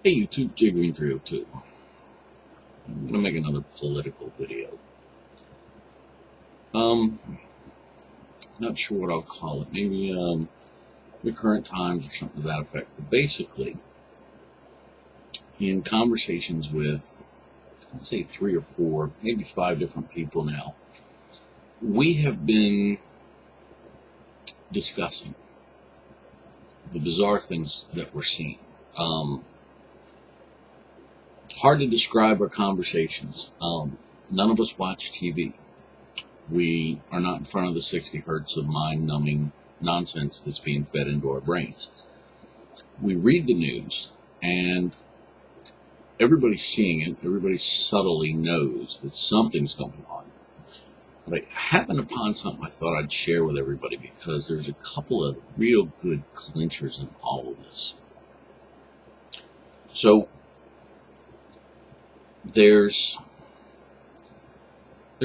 Hey YouTube, J-Green302. I'm going to make another political video. Not sure what I'll call it. Maybe the current times or something to that effect. But basically, in conversations with, I'd say 3 or 4, maybe 5 different people now, we have been discussing the bizarre things that we're seeing. Hard to describe our conversations. None of us watch TV. We are not in front of the 60 hertz of mind-numbing nonsense that's being fed into our brains. We read the news, and everybody's seeing it. Everybody subtly knows that something's going on. But I happened upon something I thought I'd share with everybody because there's a couple of real good clinchers in all of this. So, there's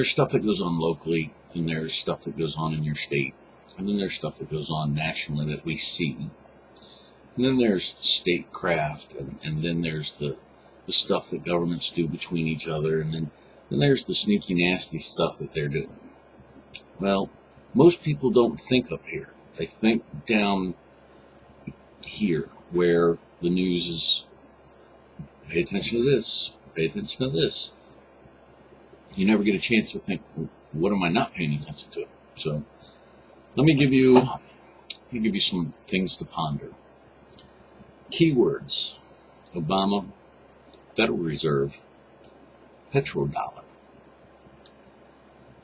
stuff that goes on locally, and there's stuff that goes on in your state, and then there's stuff that goes on nationally that we see, and then there's statecraft, and then there's the stuff that governments do between each other, and then there's the sneaky, nasty stuff that they're doing. Well, most people don't think up here. They think down here, where the news is, pay attention to this, pay attention to this. You never get a chance to think, what am I not paying attention to? So let me give you some things to ponder. Keywords: Obama, Federal Reserve, petrodollar.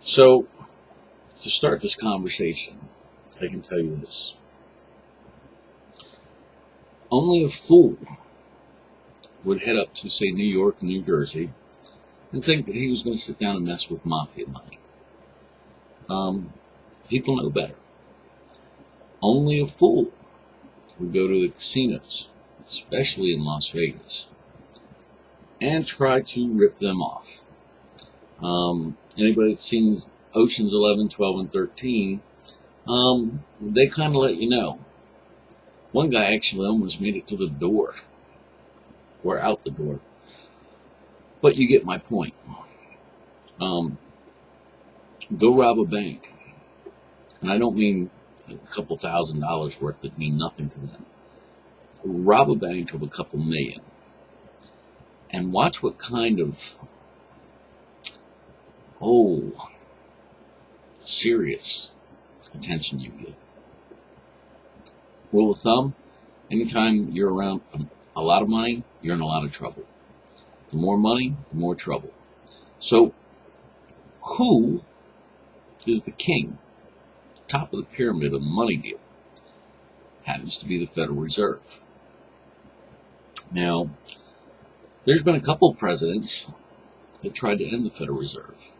So to start this conversation, I can tell you this. Only a fool would head up to, say, New York and New Jersey and think that he was going to sit down and mess with mafia money. People know better. Only a fool would go to the casinos, especially in Las Vegas, and try to rip them off. Anybody that's seen Oceans 11, 12, and 13, they kind of let you know. One guy actually almost made it to the door, or out the door. But you get my point. Go rob a bank. And I don't mean a couple $1,000s worth that mean nothing to them. Rob a bank of a couple million. And watch what kind of, serious attention you get. Rule of thumb, anytime you're around a lot of money, you're in a lot of trouble. The more money, the more trouble. So, who is the king? Top of the pyramid of the money deal happens to be the Federal Reserve. Now, there's been a couple of presidents that tried to end the Federal Reserve.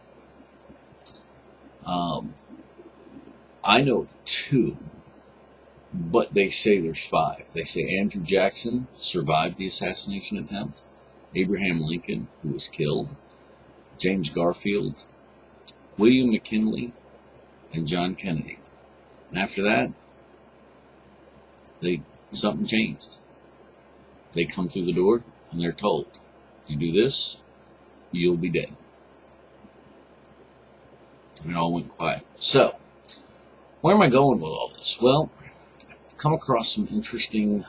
I know 2, but they say there's 5. They say Andrew Jackson survived the assassination attempt, Abraham Lincoln, who was killed, James Garfield, William McKinley, and John Kennedy. And after that, something changed. They come through the door and they're told, you do this, you'll be dead. And it all went quiet. So, where am I going with all this? Well, I've come across an interesting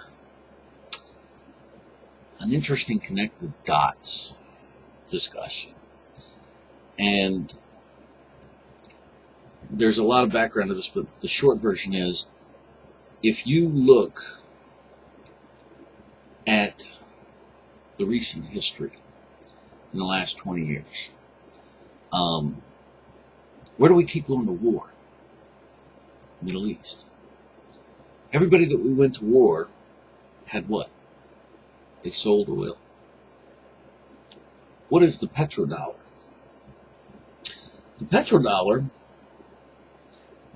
connect the dots discussion. And there's a lot of background to this, but the short version is, if you look at the recent history in the last 20 years, where do we keep going to war? Middle East. Everybody that we went to war had what? They sold oil. What is the petrodollar? The petrodollar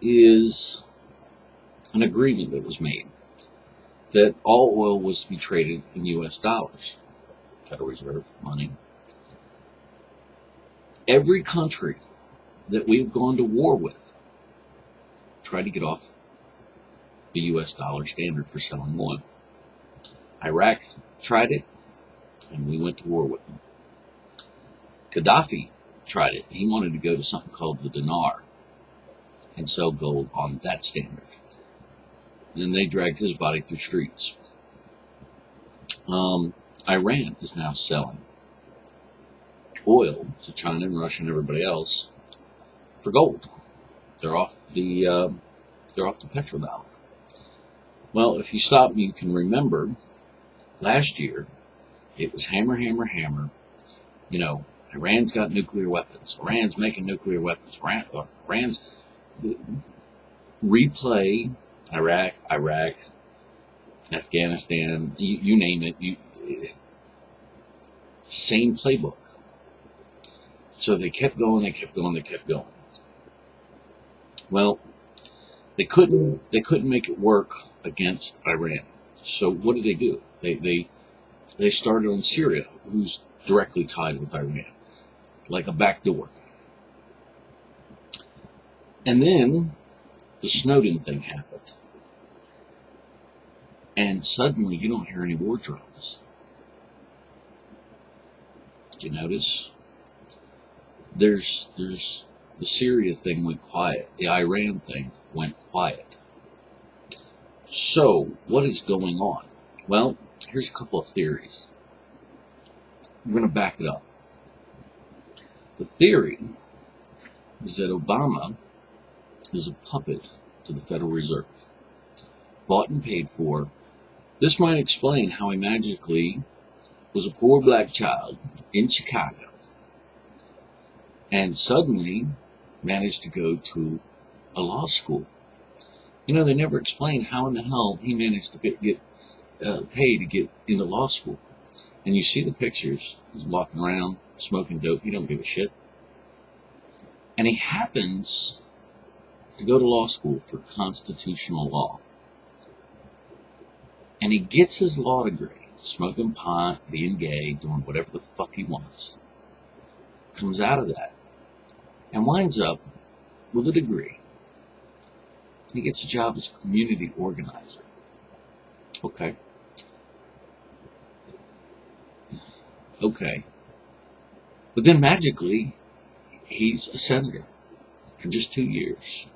is an agreement that was made that all oil was to be traded in U.S. dollars. Federal Reserve money. Every country that we've gone to war with tried to get off the U.S. dollar standard for selling oil. Iraq tried it. and we went to war with them. Gaddafi tried it. He wanted to go to something called the dinar and sell gold on that standard. And they dragged his body through streets. Iran is now selling oil to China and Russia and everybody else for gold. They're off the petrodollar. Well, if you stop, you can remember last year it was hammer, hammer, hammer. You know, Iran's got nuclear weapons. Iran's making nuclear weapons. Iran's replay Iraq, Afghanistan, you name it. Same playbook. So they kept going, they kept going, they kept going. Well, they couldn't make it work against Iran. So what did they do? They started on Syria, who's directly tied with Iran, like a back door. And then the Snowden thing happened. And suddenly you don't hear any war drums. Did you notice? There's the Syria thing went quiet. The Iran thing went quiet. So, what is going on? Well, here's a couple of theories. I'm going to back it up. The theory is that Obama is a puppet to the Federal Reserve, bought and paid for. This might explain how he magically was a poor black child in Chicago and suddenly managed to go to a law school. You know, they never explained how in the hell he managed to get paid to get into law school. And you see the pictures. He's walking around smoking dope. He don't give a shit. And he happens to go to law school for constitutional law. And he gets his law degree, smoking pot, being gay, doing whatever the fuck he wants. Comes out of that and winds up with a degree. He gets a job as a community organizer. Okay. But then magically, he's a senator for just 2 years.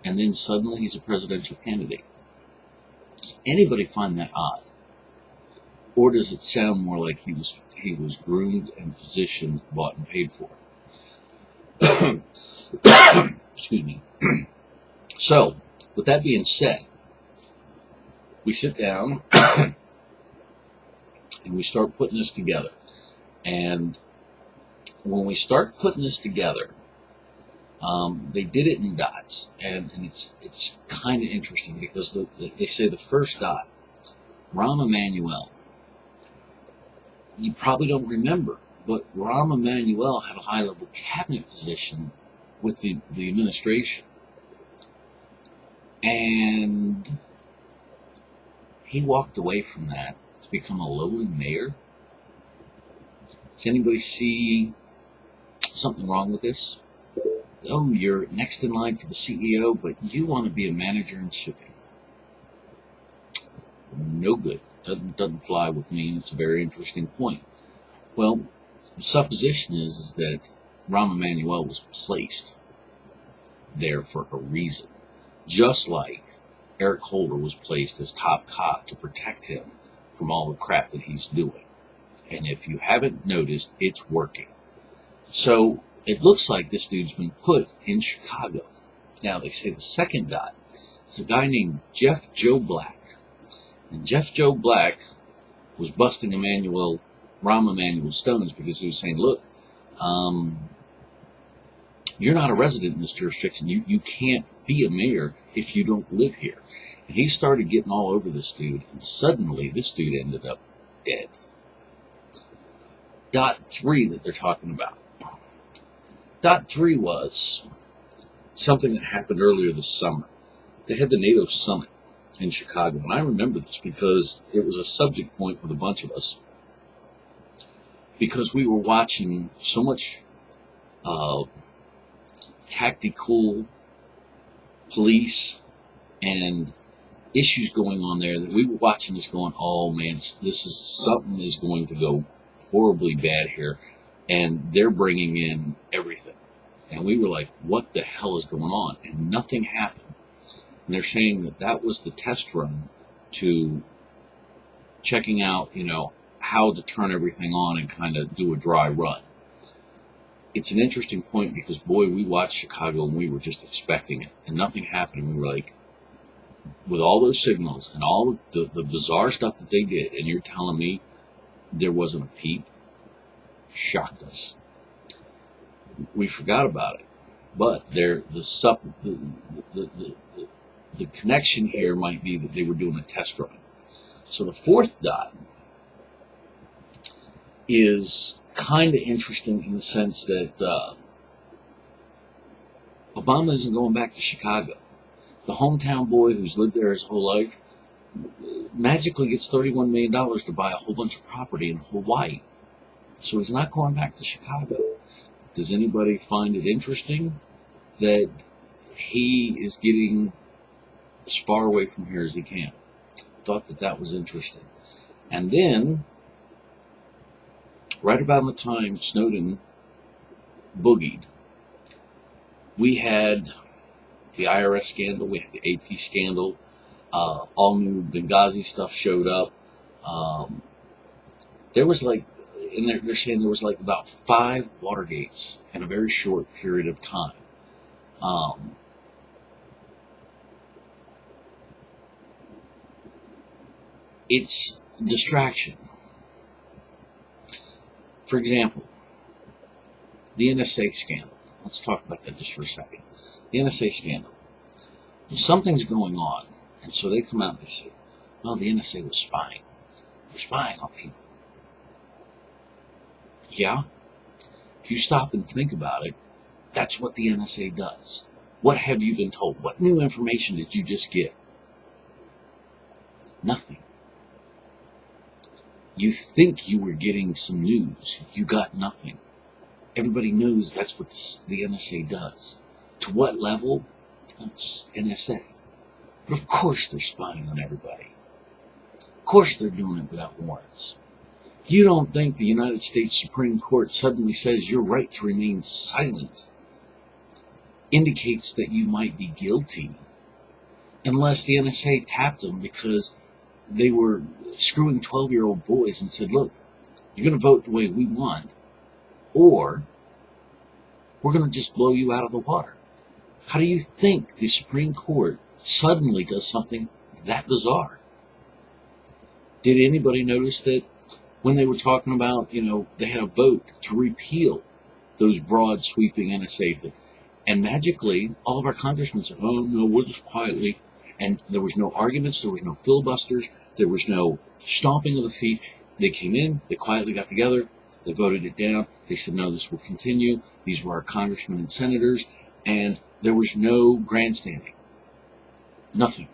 And then suddenly he's a presidential candidate. Does anybody find that odd? Or does it sound more like he was groomed and positioned, bought and paid for? Excuse me. So, with that being said, we sit down and we start putting this together. And when we start putting this together, they did it in dots, and it's kind of interesting because they say the first dot, Rahm Emanuel. You probably don't remember, but Rahm Emanuel had a high-level cabinet position with the administration, and he walked away from that to become a lowly mayor. Does anybody see something wrong with this? Oh, you're next in line for the CEO, but you want to be a manager in shipping. No good. Doesn't fly with me, and it's a very interesting point. Well, the supposition is that Rahm Emanuel was placed there for a reason. Just like Eric Holder was placed as top cop to protect him from all the crap that he's doing. And if you haven't noticed, it's working. So it looks like this dude's been put in Chicago. Now, they say the second dot is a guy named Jeff Joe Black. And Jeff Joe Black was busting Rahm Emanuel's stones because he was saying, look, you're not a resident in this jurisdiction. You can't be a mayor if you don't live here. And he started getting all over this dude, and suddenly this dude ended up dead. Dot 3 that they're talking about. Dot 3 was something that happened earlier this summer. They had the NATO summit in Chicago, and I remember this because it was a subject point with a bunch of us, because we were watching so much tactical police and issues going on there that we were watching this going, oh man, this is something is going to go horribly bad here, and they're bringing in everything. And we were like, what the hell is going on? And nothing happened. And they're saying that that was the test run to checking out, how to turn everything on and kind of do a dry run. It's an interesting point because, boy, we watched Chicago and we were just expecting it, and nothing happened. And we were like, with all those signals and all the bizarre stuff that they did, and you're telling me there wasn't a peep, shocked us. We forgot about it, but the connection here might be that they were doing a test run. So the fourth dot is kind of interesting in the sense that Obama isn't going back to Chicago. The hometown boy who's lived there his whole life magically gets $31 million to buy a whole bunch of property in Hawaii. So he's not going back to Chicago. Does anybody find it interesting that he is getting as far away from here as he can? Thought that was interesting. And then, right about the time Snowden boogied, we had the IRS scandal, we had the AP scandal, all new Benghazi stuff showed up. There was and they're saying there was about 5 Watergates in a very short period of time. It's distraction. For example, the NSA scandal. Let's talk about that just for a second. The NSA scandal. Something's going on, and so they come out and they say, well, the NSA was spying. They're spying on people. Yeah? If you stop and think about it, that's what the NSA does. What have you been told? What new information did you just get? Nothing. You think you were getting some news. You got nothing. Everybody knows that's what the NSA does. To what level? It's NSA. But of course they're spying on everybody. Of course they're doing it without warrants. You don't think the United States Supreme Court suddenly says your right to remain silent indicates that you might be guilty unless the NSA tapped them because they were screwing 12-year-old boys and said, look, you're going to vote the way we want, or we're going to just blow you out of the water. How do you think the Supreme Court suddenly does something that bizarre? Did anybody notice that when they were talking about, they had a vote to repeal those broad sweeping NSA things, and magically all of our congressmen said, oh no, we'll just quietly, and there was no arguments, there was no filibusters, there was no stomping of the feet. They came in, they quietly got together, they voted it down, they said no, this will continue, these were our congressmen and senators, and there was no grandstanding. Nothing.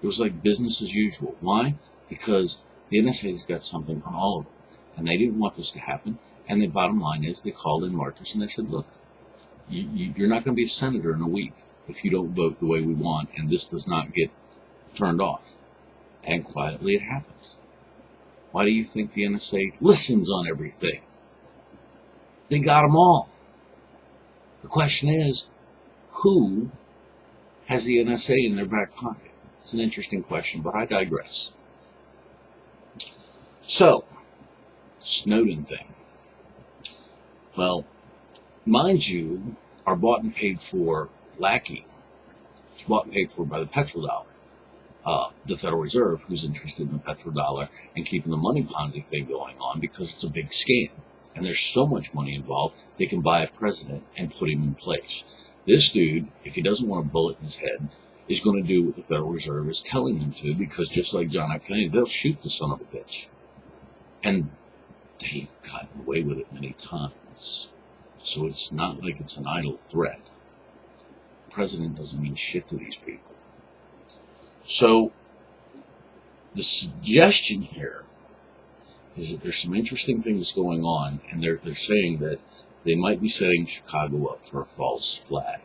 It was like business as usual. Why? Because the NSA's got something on all of them, and they didn't want this to happen, and the bottom line is they called in Marcus and they said, look, you're not going to be a senator in a week if you don't vote the way we want, and this does not get turned off. And quietly it happens. Why do you think the NSA listens on everything? They got them all. The question is, who has the NSA in their back pocket? It's an interesting question, but I digress. So, Snowden thing. Well, mind you, our bought and paid for lackey. It's bought and paid for by the petrodollar. The Federal Reserve, who's interested in the petrodollar and keeping the money Ponzi thing going on because it's a big scam. And there's so much money involved, they can buy a president and put him in place. This dude, if he doesn't want a bullet in his head, is going to do what the Federal Reserve is telling him to, because just like John F. Kennedy, they'll shoot the son of a bitch. And they've gotten away with it many times. So it's not like it's an idle threat. The president doesn't mean shit to these people. So the suggestion here is that there's some interesting things going on, and they're saying that they might be setting Chicago up for a false flag.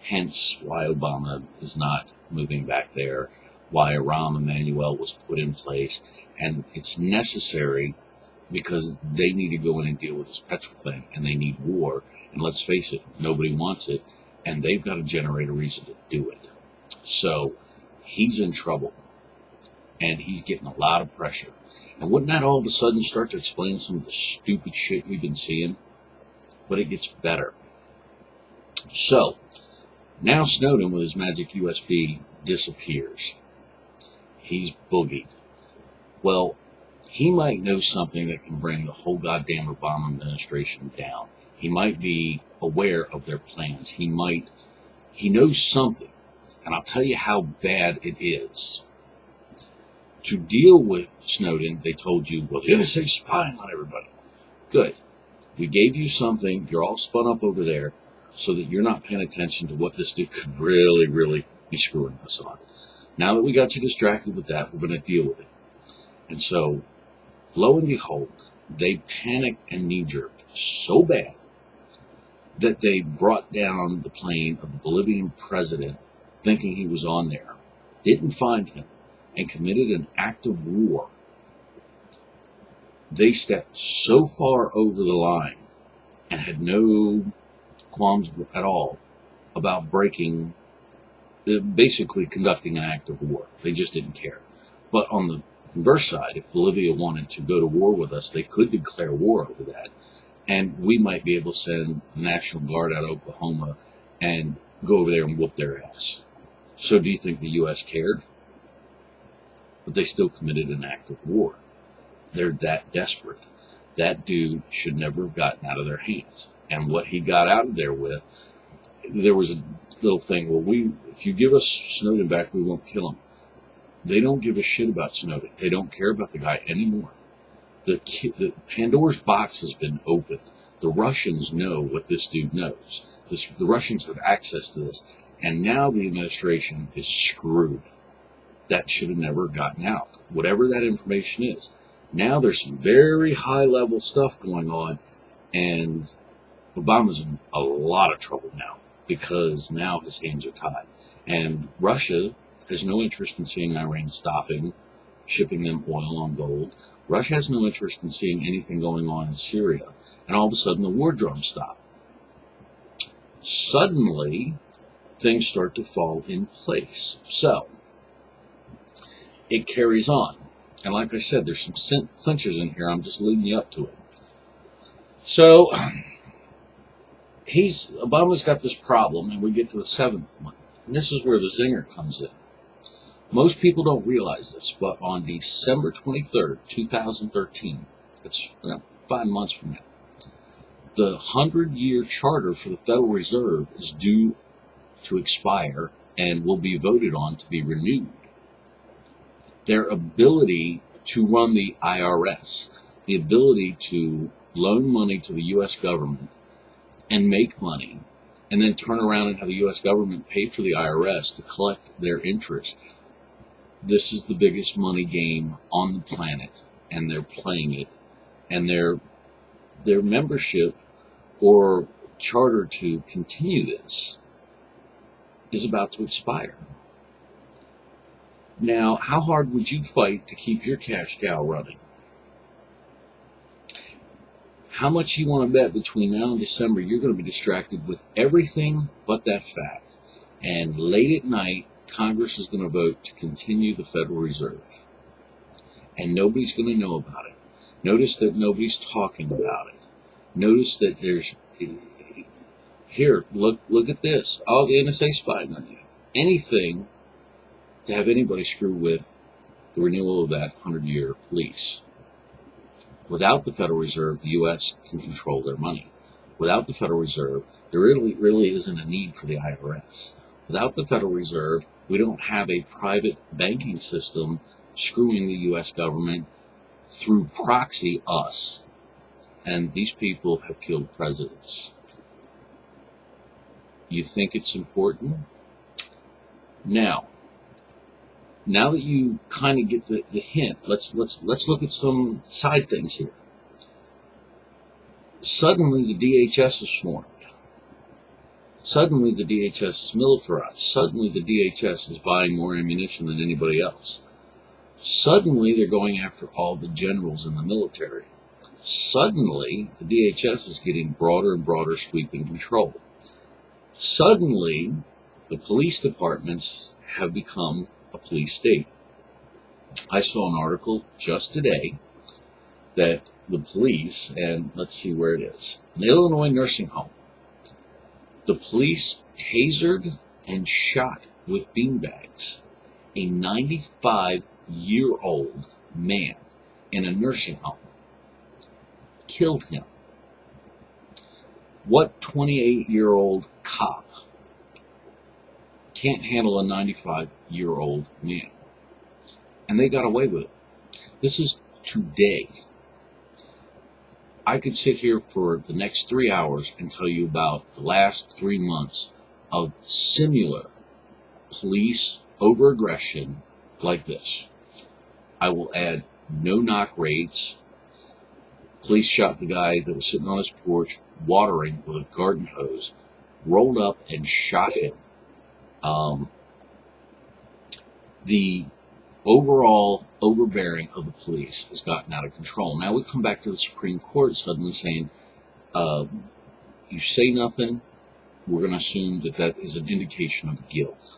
hence why Obama is not moving back there, why Rahm Emanuel was put in place, and it's necessary because they need to go in and deal with this petrol thing, and they need war, and let's face it, nobody wants it, and they've got to generate a reason to do it. So he's in trouble, and he's getting a lot of pressure. And wouldn't that all of a sudden start to explain some of the stupid shit we've been seeing? But it gets better. So, now Snowden with his magic USB disappears. He's boogied. Well, he might know something that can bring the whole goddamn Obama administration down. He might be aware of their plans. He knows something. And I'll tell you how bad it is. To deal with Snowden, they told you, well, the NSA's spying on everybody. Good. We gave you something. You're all spun up over there so that you're not paying attention to what this dude could really, really be screwing us on. Now that we got you distracted with that, we're going to deal with it. And so, lo and behold, they panicked and knee-jerked so bad that they brought down the plane of the Bolivian president thinking he was on there, didn't find him, and committed an act of war. They stepped so far over the line and had no qualms at all about basically conducting an act of war. They just didn't care. But on the converse side, if Bolivia wanted to go to war with us, they could declare war over that. And we might be able to send the National Guard out of Oklahoma and go over there and whoop their ass. So do you think the U.S. cared? But they still committed an act of war. They're that desperate. That dude should never have gotten out of their hands. And what he got out of there with, there was a little thing, well, if you give us Snowden back, we won't kill him. They don't give a shit about Snowden. They don't care about the guy anymore. The Pandora's box has been opened. The Russians know what this dude knows. The Russians have access to this. And now the administration is screwed. That should have never gotten out, whatever that information is. Now there's some very high-level stuff going on, and Obama's in a lot of trouble now because now his hands are tied. And Russia has no interest in seeing Iran stopping shipping them oil on gold. Russia has no interest in seeing anything going on in Syria. And all of a sudden, the war drums stop. Suddenly, things start to fall in place. So, it carries on. And like I said, there's some clinchers in here. I'm just leading you up to it. So, Obama's got this problem, and we get to the seventh one. And this is where the zinger comes in. Most people don't realize this, but on December 23rd, 2013, that's 5 months from now, the 100-year charter for the Federal Reserve is due to expire and will be voted on to be renewed. Their ability to run the IRS, the ability to loan money to the U.S. government and make money, and then turn around and have the U.S. government pay for the IRS to collect their interest. This is the biggest money game on the planet, and they're playing it. And their membership or charter to continue this is about to expire. Now, how hard would you fight to keep your cash cow running? How much you want to bet between now and December you're going to be distracted with everything but that fact? And late at night, Congress is going to vote to continue the Federal Reserve. And nobody's going to know about it. Notice that nobody's talking about it. Notice that there's... Here, look at this. Oh, the NSA spying on you. Anything to have anybody screw with the renewal of that 100-year lease. Without the Federal Reserve, the U.S. can control their money. Without the Federal Reserve, there really isn't a need for the IRS. Without the Federal Reserve, we don't have a private banking system screwing the U.S. government through proxy us. And these people have killed presidents. You think it's important? Now that you kind of get the hint, let's look at some side things here. Suddenly, the DHS is formed. Suddenly the DHS is militarized. Suddenly the DHS is buying more ammunition than anybody else. Suddenly they're going after all the generals in the military. Suddenly the DHS is getting broader and broader sweeping control. Suddenly the police departments have become a police state. I saw an article just today that the police, and let's see where it is, an Illinois nursing home, the police tasered and shot with beanbags a 95-year-old man in a nursing home. Killed him. What 28-year-old cop can't handle a 95-year-old man? And they got away with it. This is today. I could sit here for the next 3 hours and tell you about the last 3 months of similar police overaggression like this. I will add no-knock raids. Police shot the guy that was sitting on his porch watering with a garden hose, rolled up and shot him. The overall overbearing of the police has gotten out of control. Now we come back to the Supreme Court suddenly saying, you say nothing, we're going to assume that that is an indication of guilt.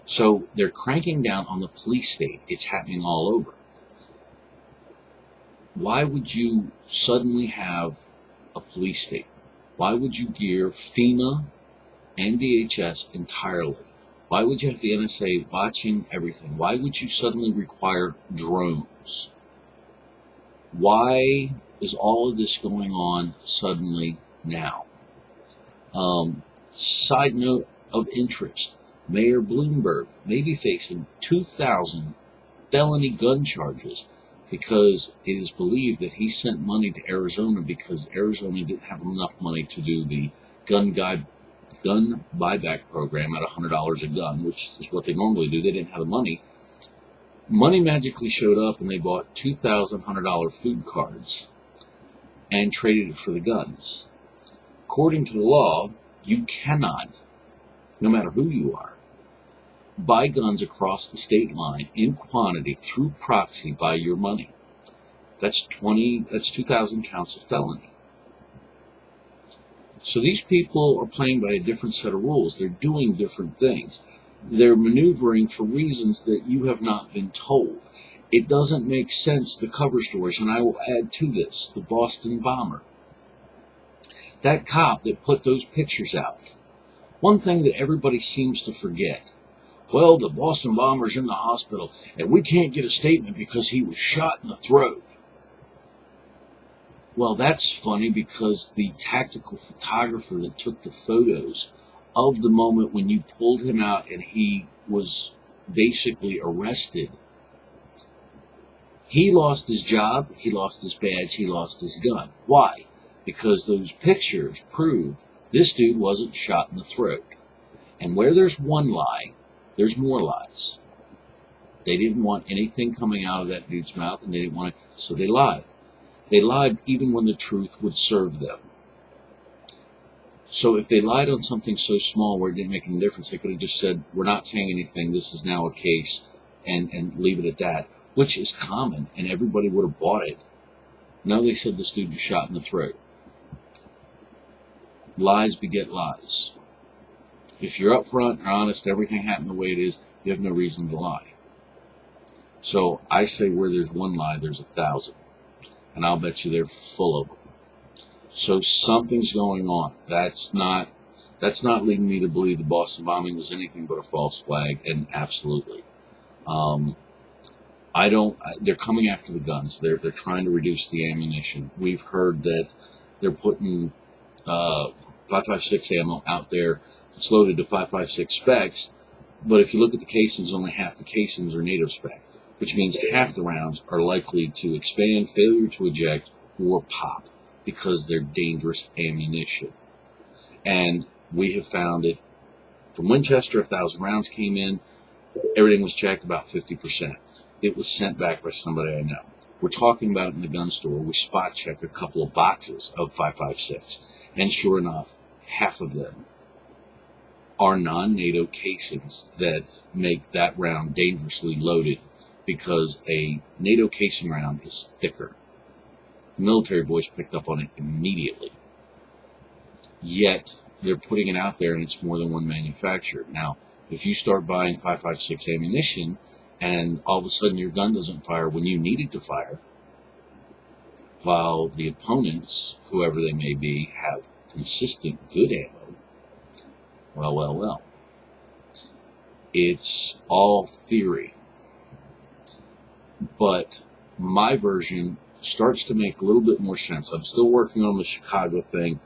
So they're cranking down on the police state. It's happening all over. Why would you suddenly have a police state? Why would you gear FEMA and DHS entirely? Why would you have the NSA watching everything? Why would you suddenly require drones? Why is all of this going on suddenly now? Side note of interest, Mayor Bloomberg may be facing 2,000 felony gun charges because it is believed that he sent money to Arizona because Arizona didn't have enough money to do the gun buyback program at $100 a gun, which is what they normally do. They didn't have the money. Money magically showed up and they bought $2,100 food cards and traded it for the guns. According to the law, you cannot, no matter who you are, buy guns across the state line in quantity through proxy by your money. That's 2,000 counts of felony. So these people are playing by a different set of rules. They're doing different things. They're maneuvering for reasons that you have not been told. It doesn't make sense, the cover stories, and I will add to this, the Boston bomber. That cop that put those pictures out. One thing that everybody seems to forget. Well, the Boston bomber's in the hospital, and we can't get a statement because he was shot in the throat. Well, that's funny because the tactical photographer that took the photos of the moment when you pulled him out and he was basically arrested, he lost his job, he lost his badge, he lost his gun. Why? Because those pictures proved this dude wasn't shot in the throat. And where there's one lie, there's more lies. They didn't want anything coming out of that dude's mouth, and they didn't want it, so they lied. They lied even when the truth would serve them. So if they lied on something so small where it didn't make any difference, they could have just said, we're not saying anything, this is now a case, and leave it at that, which is common, and everybody would have bought it. No, they said this dude was shot in the throat. Lies beget lies. If you're upfront and honest, everything happened the way it is, you have no reason to lie. So I say where there's one lie, there's 1,000. And I'll bet you they're full of them. So something's going on. That's not leading me to believe the Boston bombing was anything but a false flag, and absolutely. They're coming after the guns. They're trying to reduce the ammunition. We've heard that they're putting 5.56 ammo out there. It's loaded to 5.56 specs, but if you look at the casings, only half the casings are NATO spec, which means half the rounds are likely to expand, failure to eject, or pop because they're dangerous ammunition. And we have found it. From Winchester, 1,000 rounds came in. Everything was checked, about 50%. It was sent back by somebody I know. We're talking about it in the gun store. We spot check a couple of boxes of 5.56. And sure enough, half of them are non-NATO casings that make that round dangerously loaded, because a NATO casing round is thicker. The military boys picked up on it immediately. Yet, they're putting it out there and it's more than one manufacturer. Now, if you start buying 5.56 ammunition and all of a sudden your gun doesn't fire when you need it to fire, while the opponents, whoever they may be, have consistent good ammo, well. It's all theory. But my version starts to make a little bit more sense. I'm still working on the Chicago thing.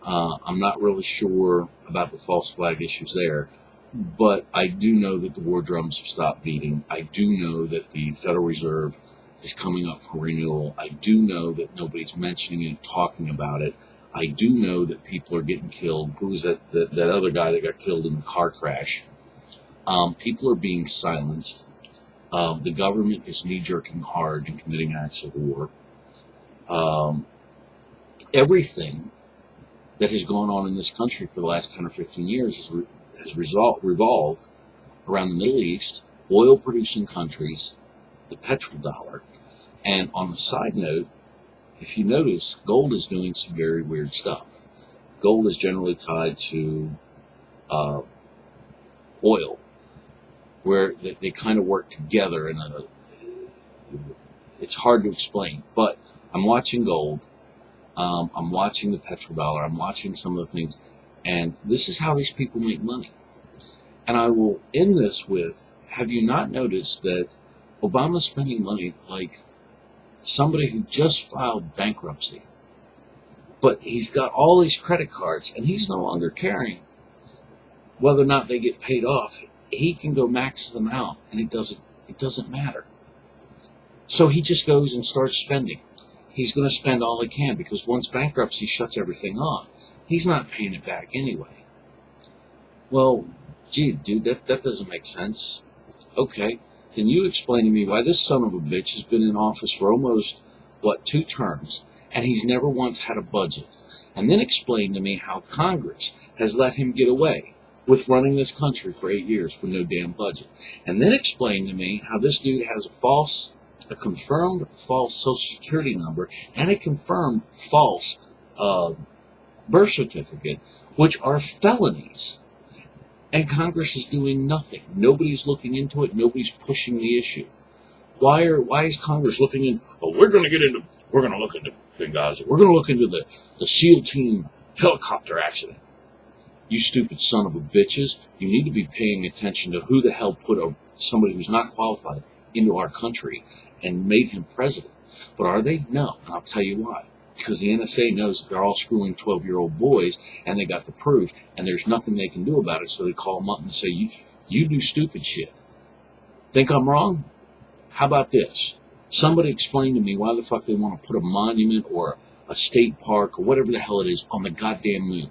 I'm not really sure about the false flag issues there, but I do know that the war drums have stopped beating. I do know that the Federal Reserve is coming up for renewal. I do know that nobody's mentioning it, talking about it. I do know that people are getting killed. Who was that other guy that got killed in the car crash? People are being silenced. The government is knee-jerking hard and committing acts of war. Everything that has gone on in this country for the last 10 or 15 years has revolved around the Middle East, oil-producing countries, the petrodollar, and on a side note, if you notice, gold is doing some very weird stuff. Gold is generally tied to oil, where they kind of work together, and it's hard to explain. But I'm watching gold, I'm watching the petrodollar, I'm watching some of the things, and this is how these people make money. And I will end this with, have you not noticed that Obama's spending money like somebody who just filed bankruptcy, but he's got all these credit cards, and he's no longer caring whether or not they get paid off. He can go max them out, and it doesn't matter. So he just goes and starts spending. He's going to spend all he can, because once bankruptcy shuts everything off, he's not paying it back anyway. Well, gee, dude, that doesn't make sense. Okay, can you explain to me why this son of a bitch has been in office for almost, 2 terms, and he's never once had a budget? And then explain to me how Congress has let him get away with running this country for 8 years with no damn budget. And then explain to me how this dude has a confirmed false Social Security number and a confirmed false birth certificate, which are felonies. And Congress is doing nothing. Nobody's looking into it. Nobody's pushing the issue. Why is Congress looking in? Oh, we're going to look into Benghazi. We're going to look into the SEAL team helicopter accident. You stupid son of a bitches. You need to be paying attention to who the hell put somebody who's not qualified into our country and made him president. But are they? No. And I'll tell you why. Because the NSA knows that they're all screwing 12-year-old boys, and they got the proof, and there's nothing they can do about it, so they call them up and say, you do stupid shit. Think I'm wrong? How about this? Somebody explain to me why the fuck they want to put a monument or a state park or whatever the hell it is on the goddamn moon.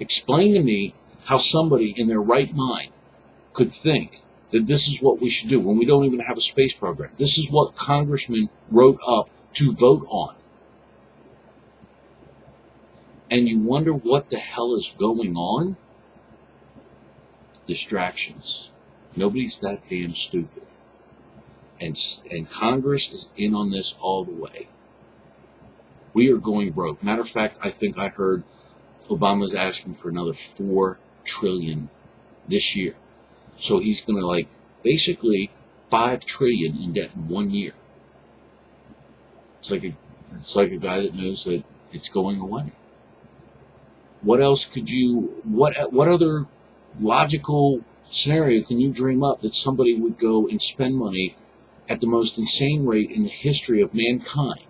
Explain to me how somebody in their right mind could think that this is what we should do when we don't even have a space program. This is what congressmen wrote up to vote on. And you wonder what the hell is going on? Distractions. Nobody's that damn stupid. And Congress is in on this all the way. We are going broke. Matter of fact, I think I heard Obama's asking for another $4 trillion this year. So he's going to basically $5 trillion in debt in 1 year. It's like a guy that knows that it's going away. What else could you, what other logical scenario can you dream up that somebody would go and spend money at the most insane rate in the history of mankind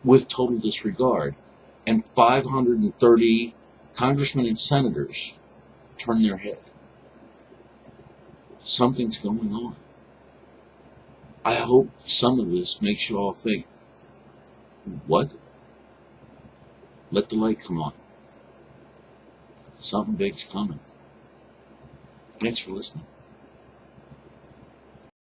with total disregard, and 530 congressmen and senators turn their head? Something's going on. I hope some of this makes you all think, what? Let the light come on. Something big's coming. Thanks for listening.